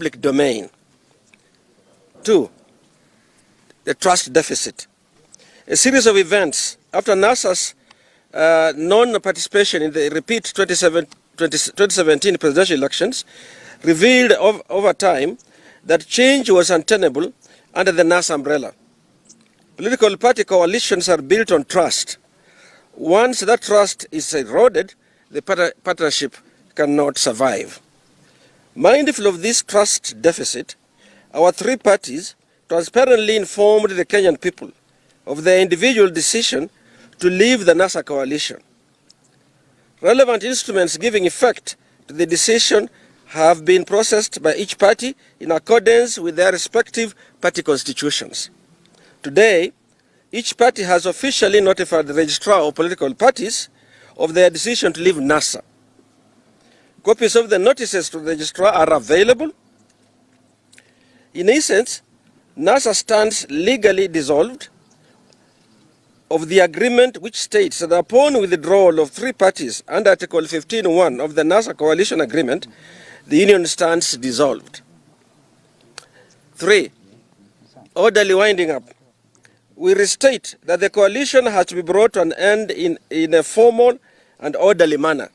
public domain. 2, the trust deficit. A series of events after NASA's non-participation in the repeat 2017 presidential elections revealed over time that change was untenable under the NASA umbrella. Political party coalitions are built on trust. Once that trust is eroded, the partnership cannot survive. Mindful of this trust deficit, our three parties transparently informed the Kenyan people of their individual decision to leave the NASA coalition. Relevant instruments giving effect to the decision have been processed by each party in accordance with their respective party constitutions. Today, each party has officially notified the registrar of political parties of their decision to leave NASA. Copies of the notices to the registrar are available. In essence, NASA stands legally dissolved of the agreement which states that upon withdrawal of three parties under Article 15.1 of the NASA coalition agreement, the union stands dissolved. 3, orderly winding up. We restate that the coalition has to be brought to an end in a formal and orderly manner.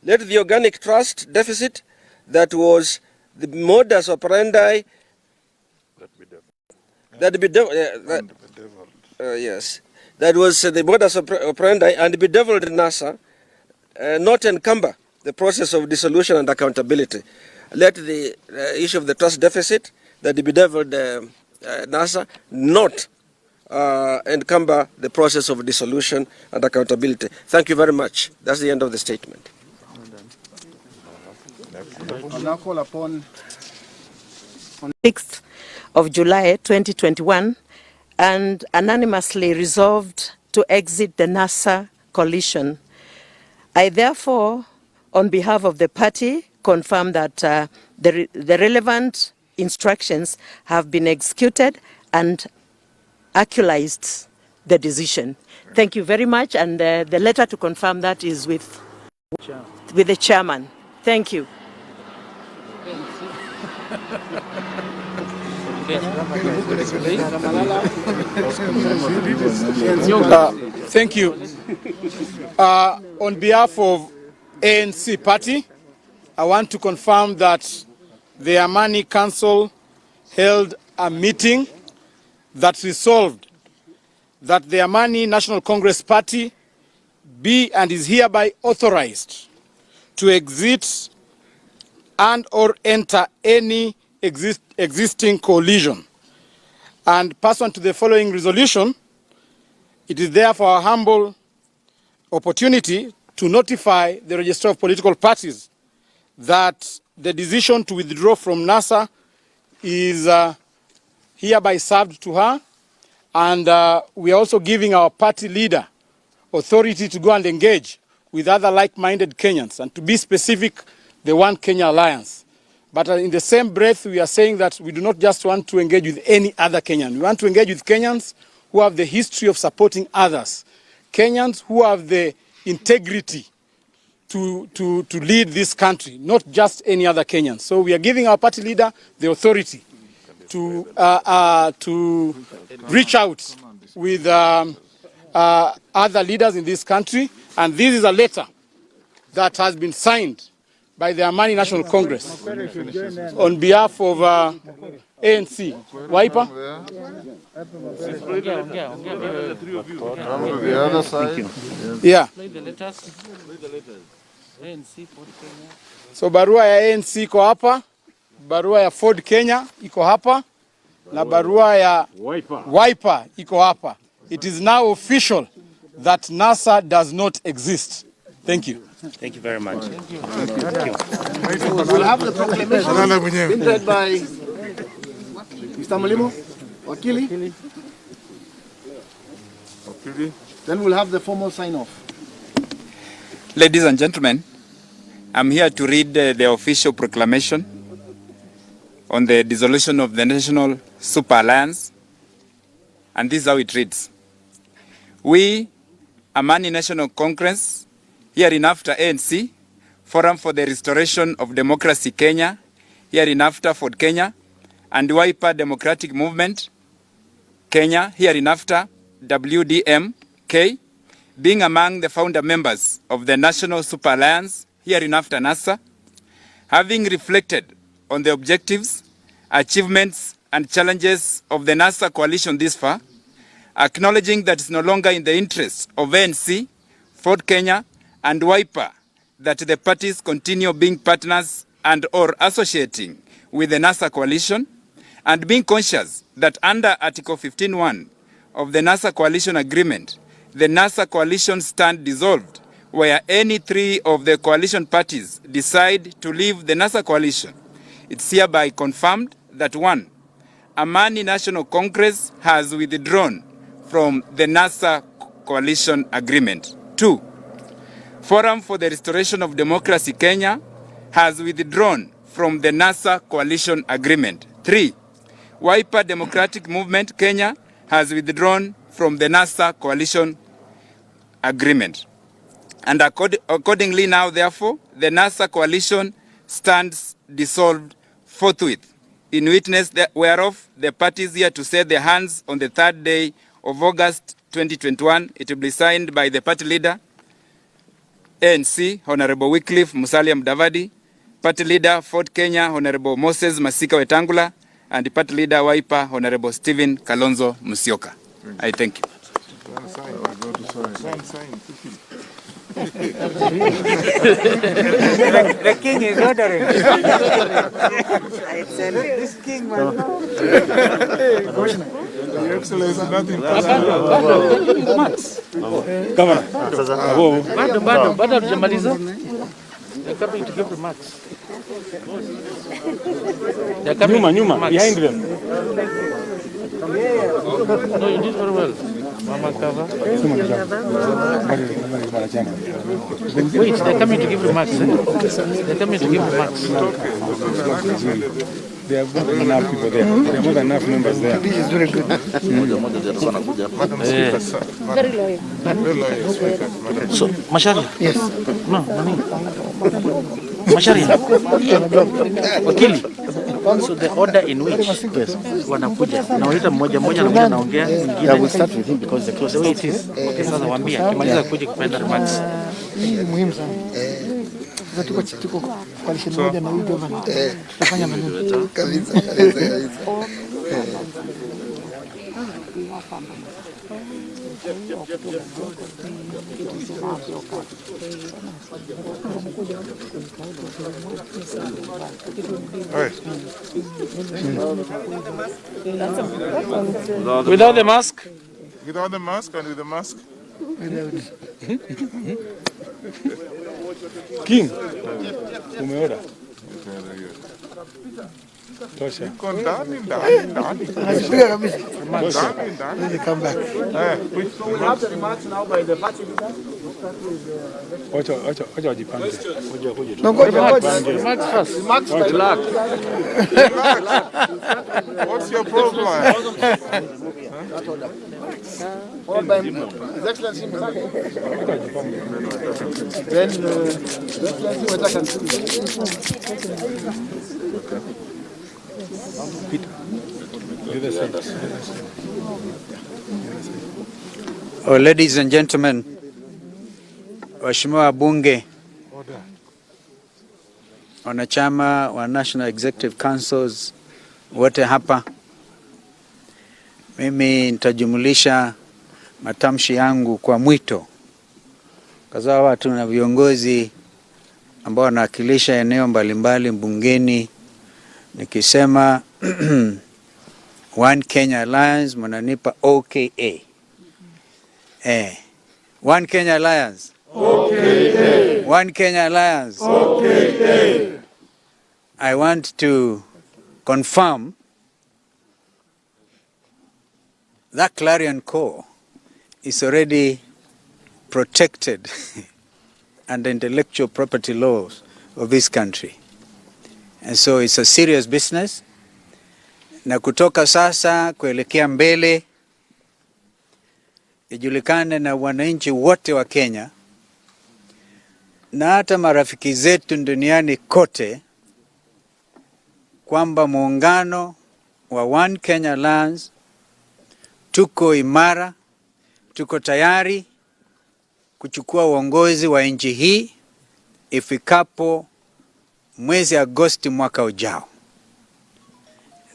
Let the organic trust deficit that was the modus operandi that was the modus operandi and bedeviled NASA not encumber the process of dissolution and accountability. Let the issue of the trust deficit that bedeviled NASA not encumber the process of dissolution and accountability. Thank you very much. That's the end of the statement. I'll now call upon 6th of July 2021 and unanimously resolved to exit the NASA coalition. I therefore, on behalf of the party, confirm that the relevant instructions have been executed and actualized the decision. Thank you very much, and the letter to confirm that is with the chairman. Thank you. Thank you. On behalf of ANC Party, I want to confirm that the Amani Council held a meeting that resolved that the Amani National Congress Party be and is hereby authorized to exit and or enter any existing coalition. And pursuant to the following resolution, it is therefore our humble opportunity to notify the Registrar of Political Parties that the decision to withdraw from NASA is hereby served to her, and we are also giving our party leader authority to go and engage with other like-minded Kenyans, and to be specific, the One Kenya Alliance. But in the same breath, we are saying that we do not just want to engage with any other Kenyan. We want to engage with Kenyans who have the history of supporting others, Kenyans who have the integrity to lead this country, not just any other Kenyan. So we are giving our party leader the authority to reach out with other leaders in this country. And this is a letter that has been signed by the Amani National Congress on behalf of ANC. Wiper? The other side. Yeah. So barua ya ANC iko hapa, barua ya Ford Kenya iko hapa, na barua ya Wiper iko hapa. It is now official that NASA does not exist. Thank you. Thank you very much. Thank you. We'll have the proclamation read by Mr. Mulimo, Wakili. Then we'll have the formal sign-off. Ladies and gentlemen, I'm here to read the official proclamation on the dissolution of the National Super Alliance, and this is how it reads. We, Amani National Congress, here in after ANC, Forum for the Restoration of Democracy Kenya, hereinafter Ford Kenya, and Wiper Democratic Movement Kenya, hereinafter WDM-K, being among the founder members of the National Super Alliance, hereinafter NASA, having reflected on the objectives, achievements, and challenges of the NASA coalition this far, acknowledging that it's no longer in the interests of ANC, Ford Kenya, and Wiper that the parties continue being partners and or associating with the NASA coalition, and being conscious that under Article 15.1 of the NASA coalition agreement, the NASA coalition stand dissolved where any three of the coalition parties decide to leave the NASA coalition. It's hereby confirmed that 1. Amani National Congress has withdrawn from the NASA coalition agreement. 2. Forum for the Restoration of Democracy Kenya has withdrawn from the NASA coalition agreement. 3. Wiper Democratic Movement Kenya has withdrawn from the NASA coalition agreement. And accordingly now, therefore, the NASA coalition stands dissolved forthwith, in witness whereof the parties here to set their hands on the 3rd day of August 2021. It will be signed by the party leader, ANC, Honorable Wycliffe Musalia Mudavadi, party leader, Ford Kenya, Honorable Moses Masika Wetangula, and the party leader, Wiper, Honorable Stephen Kalonzo Musyoka. I thank you. The king is ordering. This king must know. Your Excellency, nothing. Bado hatujamaliza. They're coming to give remarks. Nyuma, behind them. No, you did very well. Mama cover. Wait, they're coming to give remarks. They're coming to give remarks. There are more than enough people there. There are more than enough members there. This is very good. Very loyal. So, Masharia? Yes. No, Masharia? Wakili? So the order in which wanakuja naulita mmoja na naongea mwingine. Yeah, we'll start with him because the closest way it is. Okay, sasa waambia kimaliza kuja kupenda remarks. Hii ni muhimu sana. Tuko coalition moja na huyu governor. Tutafanya maneno kabisa. Without the mask? Without the mask and with the mask? King, umeona? Tosha. Ndani. Asipiga kabisa. Ndani. Come back. We have the remarks now by the party leader. Wacha wajipange. No, go remarks first. Remarks by Relax. What's your problem? All by His Excellency. Then Ladies and gentlemen, Waheshimiwa Bunge, wanachama wa National Executive Councils wote hapa, mimi nitajumulisha matamshi yangu kwa mwito, kwa sababu watu na viongozi ambao wanawakilisha eneo mbalimbali bungeni, nikisema One Kenya Alliance mnanipa OKA. One Kenya Alliance. OKA. One Kenya Alliance. OKA. I want to confirm that clarion call is already protected under intellectual property laws of this country. And so it's a serious business. Na kutoka sasa kuelekea mbele, ijulikane na wananchi wote wa Kenya na hata marafiki zetu duniani kote kwamba muungano wa One Kenya Alliance tuko imara, tuko tayari kuchukua uongozi wa nchi hii ifikapo mwezi Agosti mwaka ujao.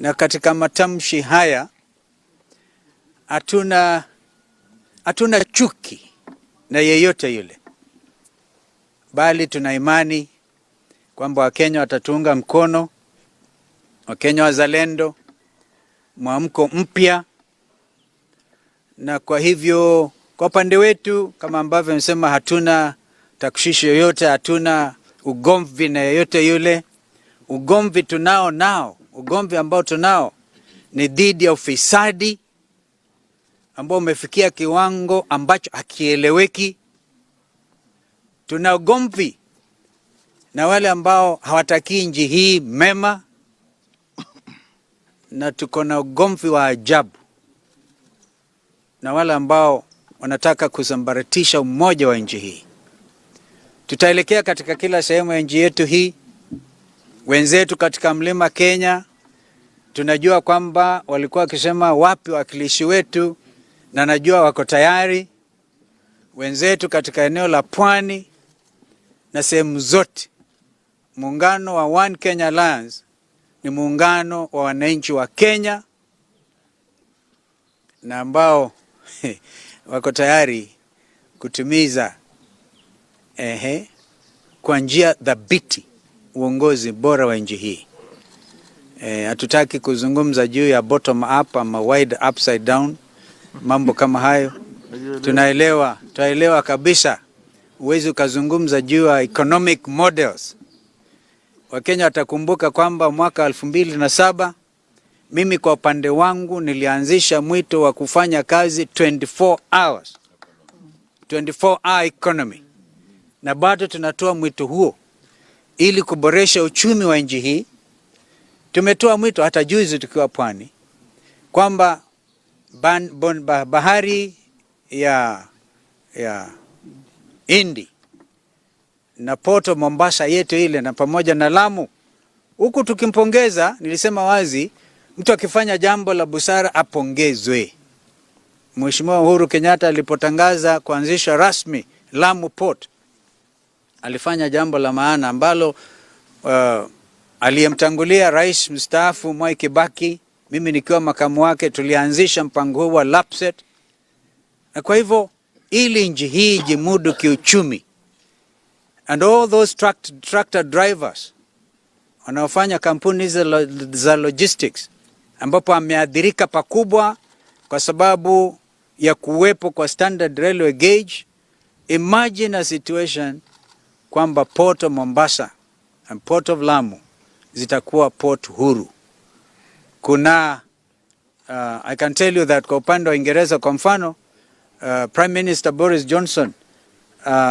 Na katika matamshi haya hatuna chuki na yeyote yule, bali tuna imani kwamba Wakenya watatuunga mkono, Wakenya wazalendo, mwamko mpya. Na kwa hivyo kwa upande wetu, kama ambavyo nimesema, hatuna takshishi yoyote, hatuna ugomvi na yeyote yule. Ugomvi ugomvi ambao tunao ni dhidi ya ufisadi ambao umefikia kiwango ambacho hakieleweki. Tuna ugomvi na wale ambao hawataki nchi hii mema, na tuko na ugomvi wa ajabu na wale ambao wanataka kusambaratisha umoja wa nchi hii. Tutaelekea katika kila sehemu ya nchi yetu hii. Wenzetu katika mlima Kenya tunajua kwamba walikuwa wakisema wapi wakilishi wetu, na najua wako tayari. Wenzetu katika eneo la pwani na sehemu zote, muungano wa One Kenya Alliance ni muungano wa wananchi wa Kenya na ambao wako tayari kutumiza kwa njia dhabiti uongozi bora wa nchi hii. Hatutaki kuzungumza juu ya bottom up ama wide upside down, mambo kama hayo. Tunaelewa kabisa uwezi ukazungumza juu ya economic models. Wakenya watakumbuka kwamba mwaka 2007 mimi kwa upande wangu nilianzisha mwito wa kufanya kazi 24 hours, 24-hour economy, na bado tunatoa mwito huo ili kuboresha uchumi wa nchi hii. Tumetoa mwito hata juzi tukiwa pwani kwamba bahari ya Hindi na Porto Mombasa yetu ile na pamoja na Lamu, huku tukimpongeza. Nilisema wazi, mtu akifanya jambo la busara apongezwe. Mheshimiwa Uhuru Kenyatta alipotangaza kuanzisha rasmi Lamu Port, alifanya jambo la maana ambalo aliyemtangulia rais mstaafu Mwai Kibaki, mimi nikiwa makamu wake, tulianzisha mpango huu wa LAPSSET. Na kwa hivyo ili nchi hii jimudu kiuchumi, and all those tractor drivers wanaofanya kampuni za logistics ambapo ameadhirika pakubwa kwa sababu ya kuwepo kwa standard railway gauge. Imagine a situation kwamba Port of Mombasa and Port of Lamu zitakuwa port huru. Kuna I can tell you that kwa upande wa Uingereza kwa mfano, Prime Minister Boris Johnson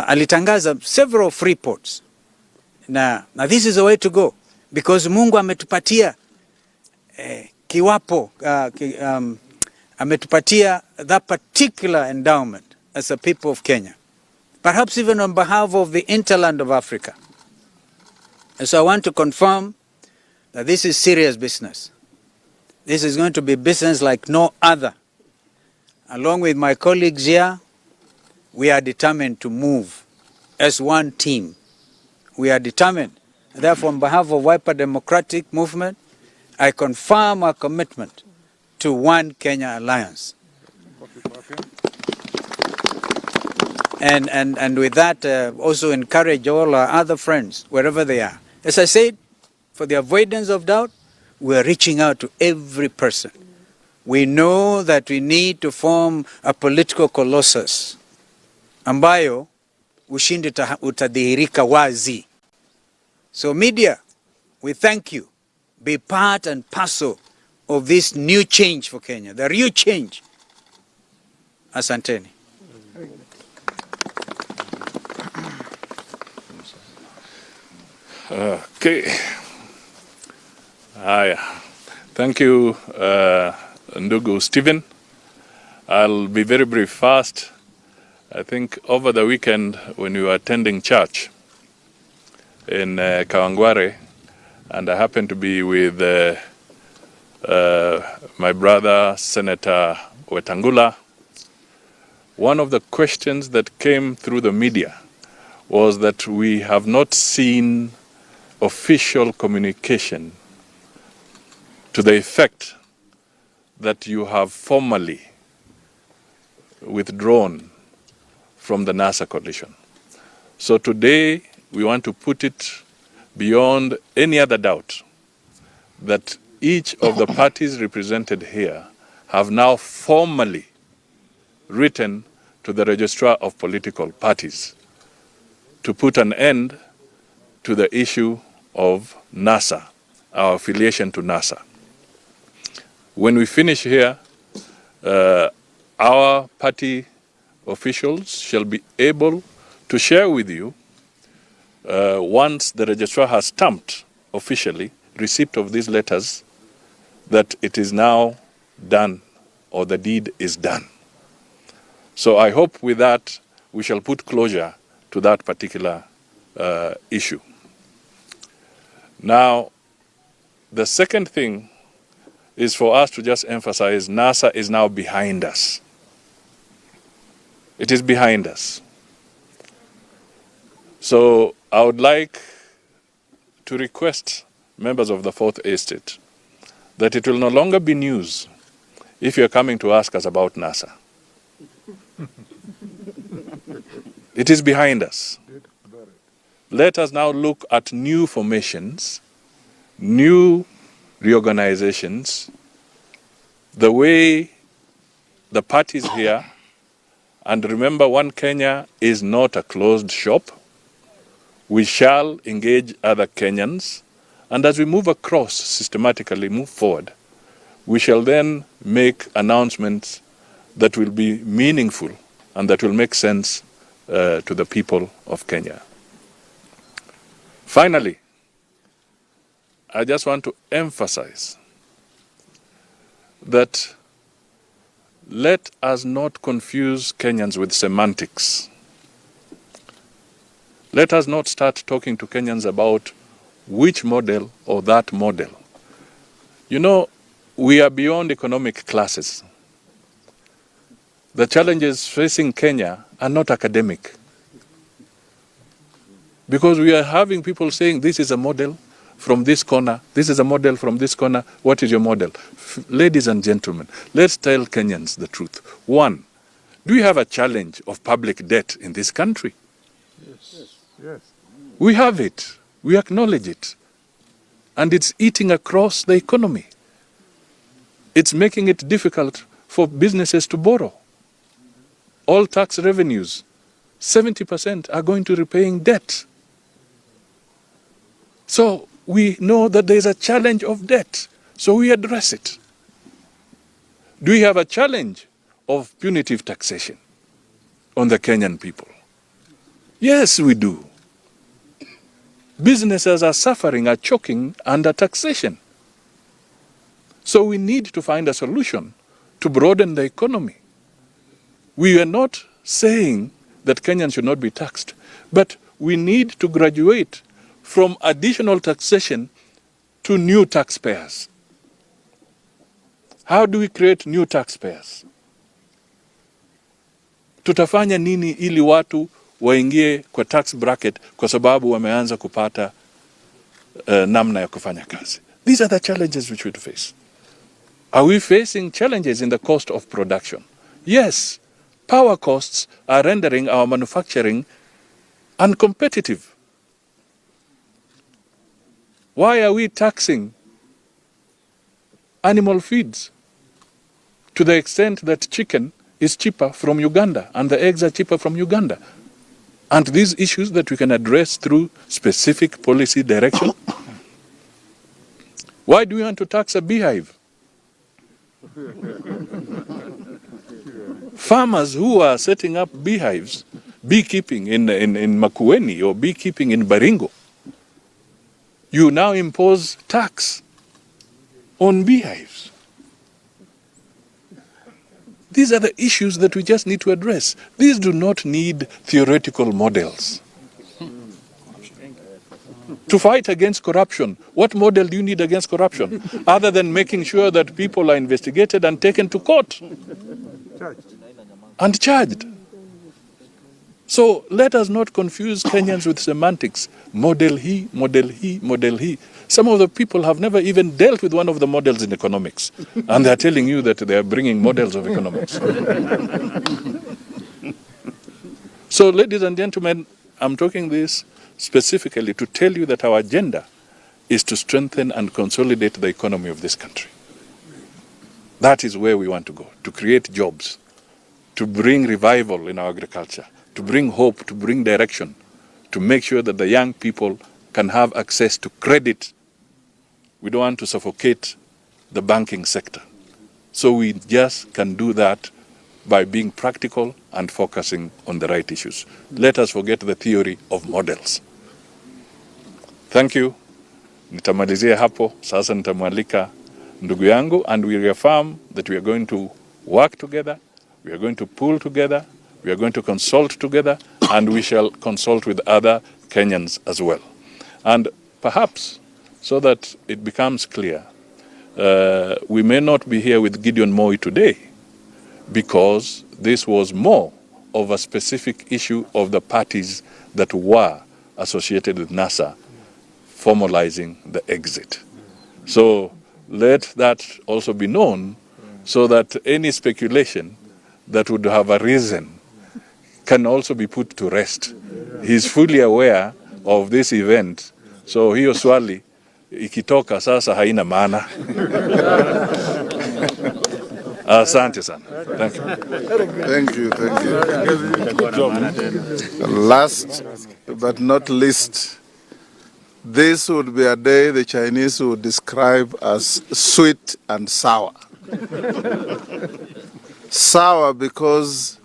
alitangaza several free ports. Na this is the way to go, because Mungu ametupatia kiwapo ametupatia that particular endowment as a people of Kenya, perhaps even on behalf of the hinterland of Africa. And so I want to confirm that this is serious business. This is going to be business like no other. Along with my colleagues here, we are determined to move as one team. We are determined. Therefore, on behalf of Wiper Democratic Movement, I confirm our commitment to One Kenya Alliance. And with that, also encourage all our other friends, wherever they are. As I said, for the avoidance of doubt, we are reaching out to every person. We know that we need to form a political colossus ambayo ushindi utadhihirika wazi. So media, we thank you. Be part and parcel of this new change for Kenya, the real change. Asanteni. Okay. Thank you, Ndugu Stephen. I'll be very, very fast. I think over the weekend when we were attending church in Kawangware, and I happen to be with my brother, Senator Wetangula. One of the questions that came through the media was that we have not seen official communication to the effect that you have formally withdrawn from the NASA coalition. So today, we want to put it beyond any other doubt that each of the parties represented here have now formally written to the Registrar of Political Parties to put an end to the issue of NASA, our affiliation to NASA. When we finish here, our party officials shall be able to share with you, once the registrar has stamped officially receipt of these letters, that it is now done, or the deed is done. So I hope with that we shall put closure to that particular issue. Now, the second thing is for us to just emphasize NASA is now behind us. It is behind us. So I would like to request members of the Fourth Estate that it will no longer be news if you're coming to ask us about NASA. It is behind us. Let us now look at new formations, new reorganizations, the way the parties here, and remember, One Kenya is not a closed shop. We shall engage other Kenyans, and as we move across, systematically move forward, we shall then make announcements that will be meaningful and that will make sense to the people of Kenya. Finally, I just want to emphasize that let us not confuse Kenyans with semantics. Let us not start talking to Kenyans about which model or that model. You know, we are beyond economic classes. The challenges facing Kenya are not academic. Because we are having people saying this is a model from this corner, this is a model from this corner, what is your model? Ladies and gentlemen, let's tell Kenyans the truth. One, do you have a challenge of public debt in this country? Yes. Yes. We have it. We acknowledge it. And it's eating across the economy. It's making it difficult for businesses to borrow. All tax revenues, 70% are going to repaying debt. So we know that there is a challenge of debt, so we address it. Do we have a challenge of punitive taxation on the Kenyan people? Yes, we do. Businesses are suffering, are choking under taxation. So we need to find a solution to broaden the economy. We are not saying that Kenyans should not be taxed, but we need to graduate from additional taxation to new taxpayers. How do we create new taxpayers? Tutafanya nini ili watu waingie kwa tax bracket kwa sababu wameanza kupata namna ya kufanya kazi? These are the challenges which we face. Are we facing challenges in the cost of production? Yes. Power costs are rendering our manufacturing uncompetitive. Why are we taxing animal feeds to the extent that chicken is cheaper from Uganda and the eggs are cheaper from Uganda? And these issues that we can address through specific policy direction? Why do we want to tax a beehive? Farmers who are setting up beehives, beekeeping in Makueni or beekeeping in Baringo, you now impose tax on beehives. These are the issues that we just need to address. These do not need theoretical models. to fight against corruption. What model do you need against corruption? Other than making sure that people are investigated and taken to court and charged. So let us not confuse Kenyans with semantics. Model he, model he, model he. Some of the people have never even dealt with one of the models in economics. And they're telling you that they are bringing models of economics. So, ladies and gentlemen, I'm talking this specifically to tell you that our agenda is to strengthen and consolidate the economy of this country. That is where we want to go, to create jobs, to bring revival in our agriculture, to bring hope, to bring direction, to make sure that the young people can have access to credit. We don't want to suffocate the banking sector. So we just can do that by being practical and focusing on the right issues. Let us forget the theory of models. Thank you. Nitamalizia hapo. Sasa nitamwalika ndugu yangu, and we reaffirm that we are going to work together, we are going to pull together, we are going to consult together, and we shall consult with other Kenyans as well. And perhaps, so that it becomes clear, we may not be here with Gideon Moi today, because this was more of a specific issue of the parties that were associated with NASA formalizing the exit. So let that also be known, so that any speculation that would have arisen can also be put to rest. He's fully aware of this event, so hiyo swali ikitoka sasa haina maana. Asante sana. Thank you. Thank you, thank you. Last but not least, this would be a day the Chinese would describe as sweet and sour. Sour because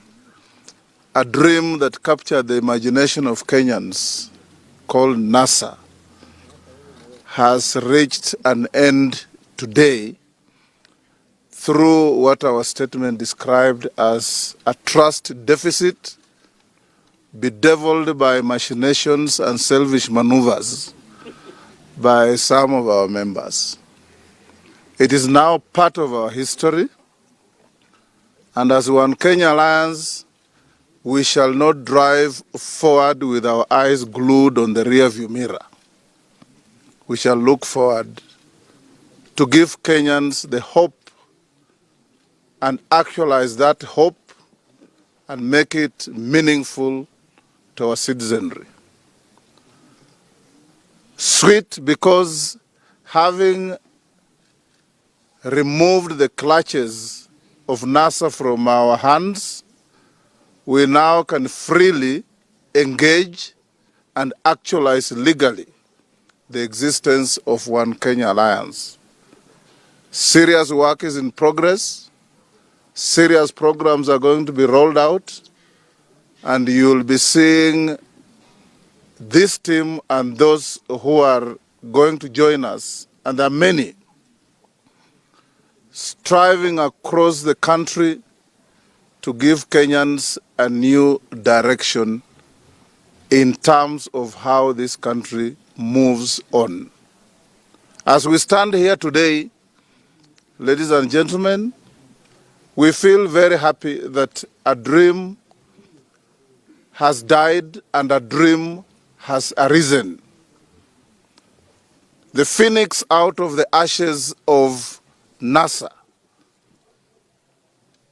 a dream that captured the imagination of Kenyans, called NASA, has reached an end today through what our statement described as a trust deficit bedeviled by machinations and selfish maneuvers by some of our members. It is now part of our history, and as One Kenya Alliance, we shall not drive forward with our eyes glued on the rearview mirror. We shall look forward to give Kenyans the hope and actualize that hope and make it meaningful to our citizenry. Sweet because having removed the clutches of NASA from our hands, we now can freely engage and actualize legally the existence of One Kenya Alliance. Serious work is in progress. Serious programs are going to be rolled out, and you'll be seeing this team and those who are going to join us, and there are many, striving across the country to give Kenyans a new direction in terms of how this country moves on. As we stand here today, ladies and gentlemen, we feel very happy that a dream has died and a dream has arisen. The phoenix out of the ashes of NASA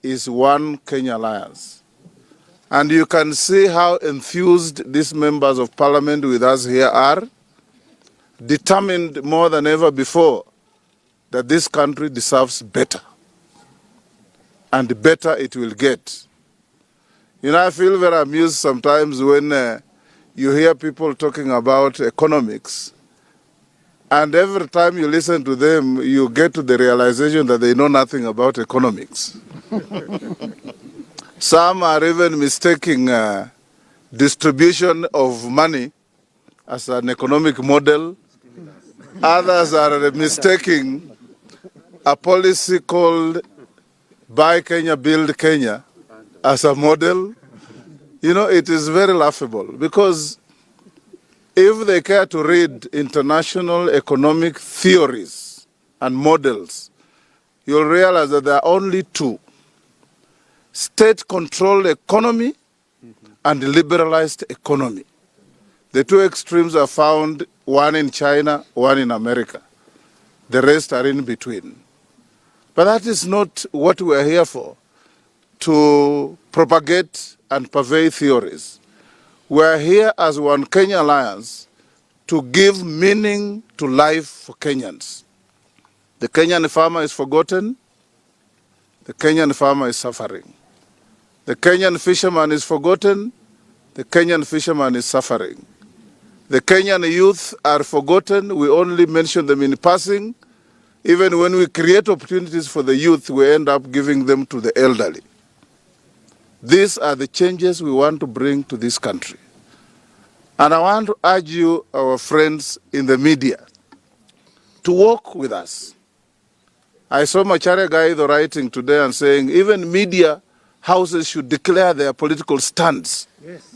is One Kenya Alliance. And you can see how enthused these members of parliament with us here are, determined more than ever before that this country deserves better. And better it will get. You know, I feel very amused sometimes when you hear people talking about economics, and every time you listen to them, you get to the realization that they know nothing about economics. Some are even mistaking distribution of money as an economic model. Others are mistaking a policy called Buy Kenya, Build Kenya as a model. You know, it is very laughable because If they care to read international economic theories and models, you'll realize that there are only two: state-controlled economy and liberalized economy. The two extremes are found, one in China, one in America. The rest are in between. But that is not what we are here for, to propagate and purvey theories. We are here as One Kenya Alliance to give meaning to life for Kenyans. The Kenyan farmer is forgotten. The Kenyan farmer is suffering. The Kenyan fisherman is forgotten. The Kenyan fisherman is suffering. The Kenyan youth are forgotten. We only mention them in passing. Even when we create opportunities for the youth, we end up giving them to the elderly. These are the changes we want to bring to this country. And I want to urge you, our friends in the media, to work with us. I saw Macharia Gaido writing today and saying even media houses should declare their political stands. Yes.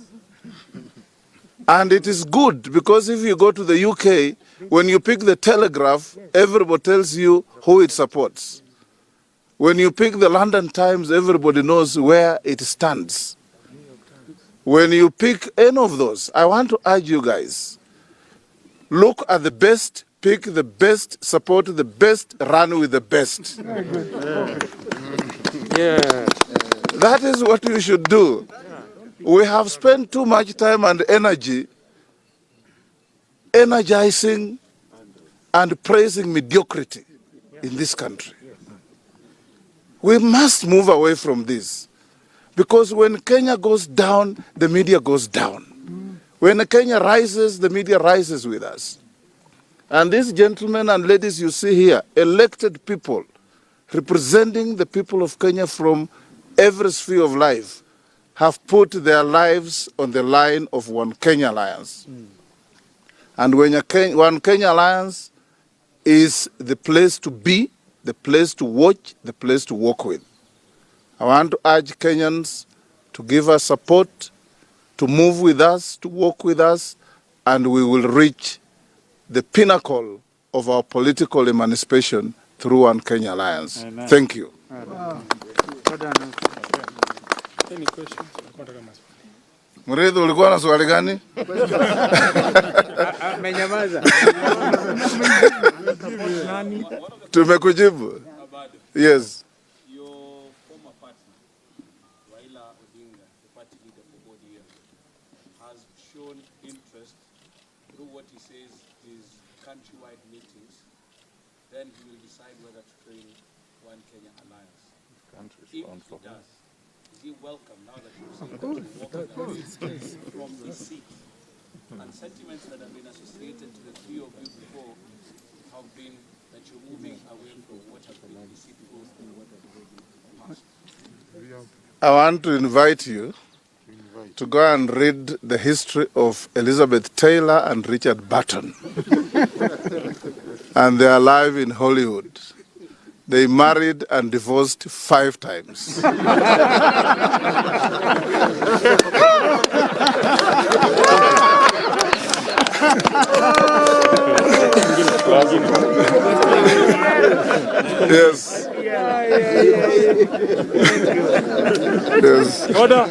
And it is good, because if you go to the UK, when you pick the Telegraph, everybody tells you who it supports. When you pick the London Times, everybody knows where it stands. When you pick any of those, I want to urge you guys, look at the best, pick the best, support the best, run with the best. Yeah. That is what you should do. We have spent too much time and energy energizing and praising mediocrity in this country. We must move away from this, because when Kenya goes down, the media goes down. When Kenya rises, the media rises with us. And these gentlemen and ladies you see here, elected people representing the people of Kenya from every sphere of life, have put their lives on the line of One Kenya Alliance. And when One Kenya Alliance is the place to be, the place to watch, the place to work with. I want to urge Kenyans to give us support, to move with us, to work with us, and we will reach the pinnacle of our political emancipation through One Kenya Alliance. Amen. Thank you. Wow. Any questions? Murithi, ulikuwa na swali gani? Amenyamaza. Tumekujibu. Yes. Your former partner, Raila Odinga, the party leader for ODM, has shown interest through what he says is countrywide meetings. Then he will decide whether to join One Kenya Alliance. If he does, is he welcome now that you've seen that you're walking away from his seat? And sentiments that have been associated to the three of you before have been that you're moving away from what has been the seat goals and what has been past. I want to invite you to go and read the history of Elizabeth Taylor and Richard Burton. And they are alive in Hollywood. They married and divorced 5 times. Yes. Yes. Order.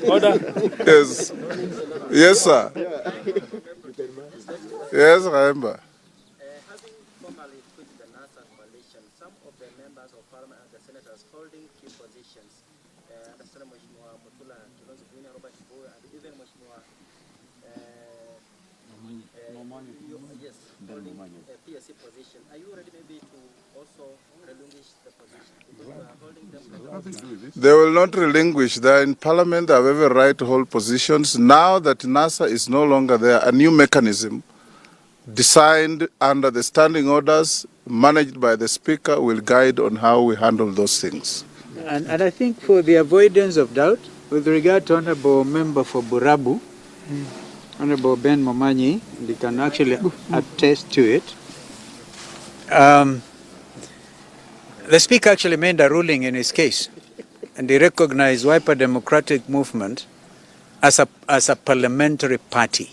Order. Yes. Yes, sir. Yes, remember. Having formally quit the NASA coalition, some of the members of Parliament and the senators holding key positions, understand Mheshimiwa Mutula, Kilonzo Junior, Robert Boy, and even Mheshimiwa yes, holding a PSC position. Are you ready maybe to also relinquish the position? Because you are holding them. They will not relinquish. They are in Parliament. They have every right to hold positions. Now that NASA is no longer there, a new mechanism designed under the standing orders managed by the Speaker will guide on how we handle those things. And I think for the avoidance of doubt, with regard to Honorable Member for Burabu, Honorable Ben Momanyi, they can actually attest to it. The Speaker actually made a ruling in his case, and he recognized Wiper Democratic Movement as a parliamentary party.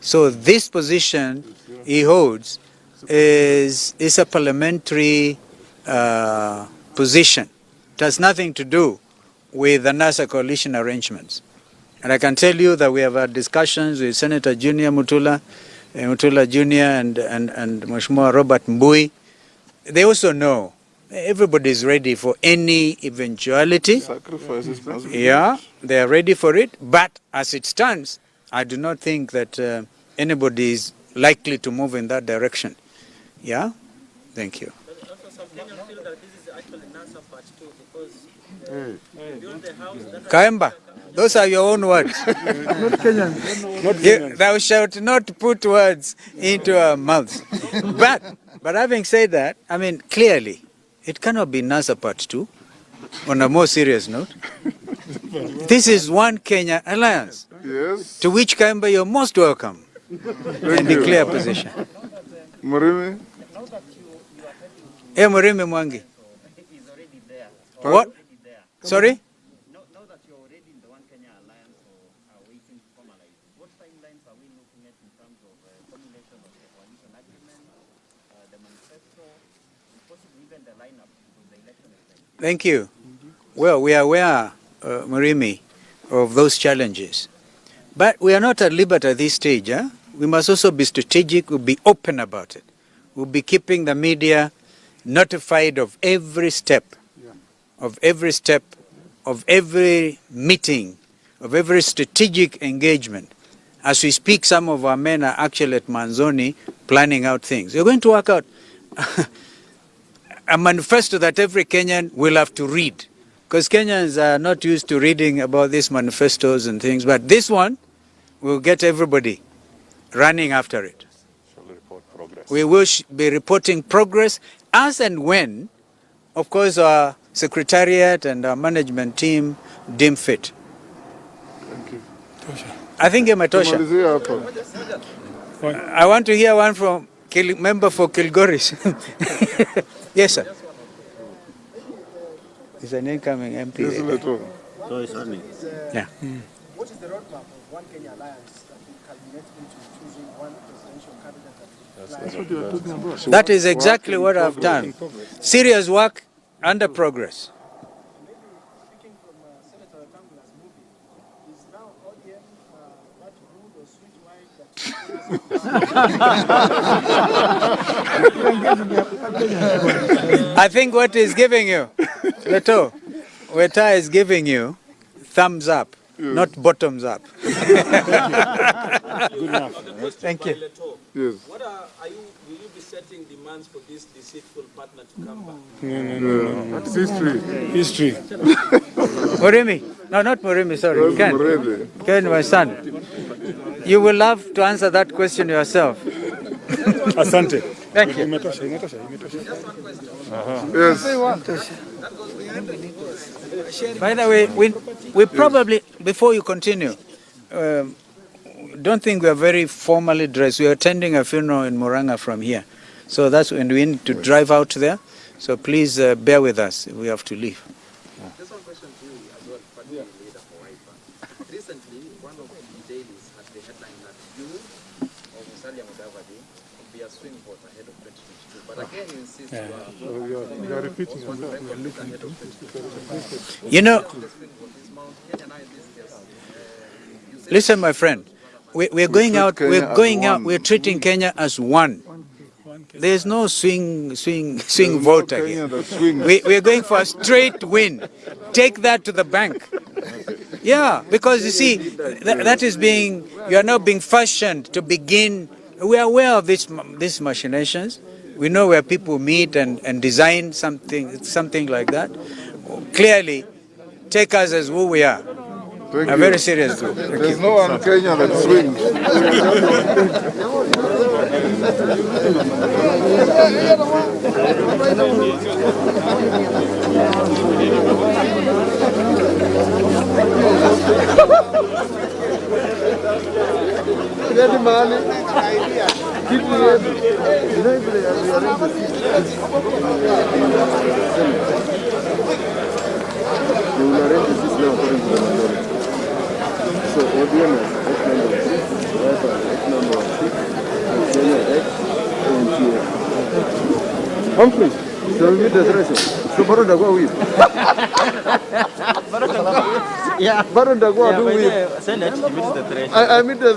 So this position he holds is a parliamentary position. It has nothing to do with the NASA coalition arrangements. And I can tell you that we have had discussions with Senator Junior Mutula Junior and Mheshimiwa Robert Mbui. They also know everybody is ready for any eventuality. Sacrifices must be Yeah, they are ready for it. But as it stands, I do not think that anybody is likely to move in that direction. Yeah? Thank you. Kaemba, those are your own words. Not Kenyan. Thou shalt not put words into our mouths. But having said that, I mean, clearly, it cannot be NASA Part 2. On a more serious note, this is one Kenya alliance, Yes. to which Kaemba you're most welcome and declare position. Murimi? Murimi Mwangi. What? Sorry? Thank you. Well, we are aware, Murimi, of those challenges. But we are not at liberty at this stage. We must also be strategic. We'll be open about it. We'll be keeping the media notified of every step, of every meeting, of every strategic engagement. As we speak, some of our men are actually at Manzoni planning out things. We're going to work out a manifesto that every Kenyan will have to read, because Kenyans are not used to reading about these manifestos and things, but this one will get everybody running after it. We will be reporting progress as and when, of course, our secretariat and our management team deem fit. Thank you. I think Matosha. I want to hear one from member for Kilgoris. Yes, sir. Is an incoming MP. Yes, Leto. So it's running. Yeah. What is the roadmap of One Kenya Alliance that will culminate into choosing one presidential candidate? That's what you are talking about. That is exactly what I've done. Serious work under progress. Maybe speaking from Senator Tangula's movie, is now ODM that rude or sweet wine that I think what is giving you, Leto, Weta is giving you thumbs up, not bottoms up. Good enough. Thank you. Yes. What will you be setting demands for this deceitful partner to come back? No. That's history. History. Morimi. No, not Morimi, sorry. Ken, my son. You will love to answer that question yourself. Asante. Thank you. Imetosha. Yes. By the way, we probably, before you continue, don't think we are very formally dressed. We are attending a funeral in Murang'a from here. So that's when we need to drive out there. So please bear with us if we have to leave. Just one question to you as well, party leader for WIPA. Recently, one of the dailies had the headline that you or Musalia Mudavadi will be a swing vote ahead of 2022. But again, you insist you are repeating yourself. You know, listen, my friend, we're going out, we're treating Kenya as one. There's no swing vote again. We're going for a straight win. Take that to the bank. Yeah, because you see, that is you are now being fashioned to begin. We are aware of these machinations. We know where people meet and design something like that. Clearly, take us as who we are. A very serious group. There's no one in Kenya that swings. So, ODM Humphrey, shall we meet the threshold? So Baron Dagwa whip. Yeah. Baron Dagwa do whip. Senate, you meet the threshold. I meet the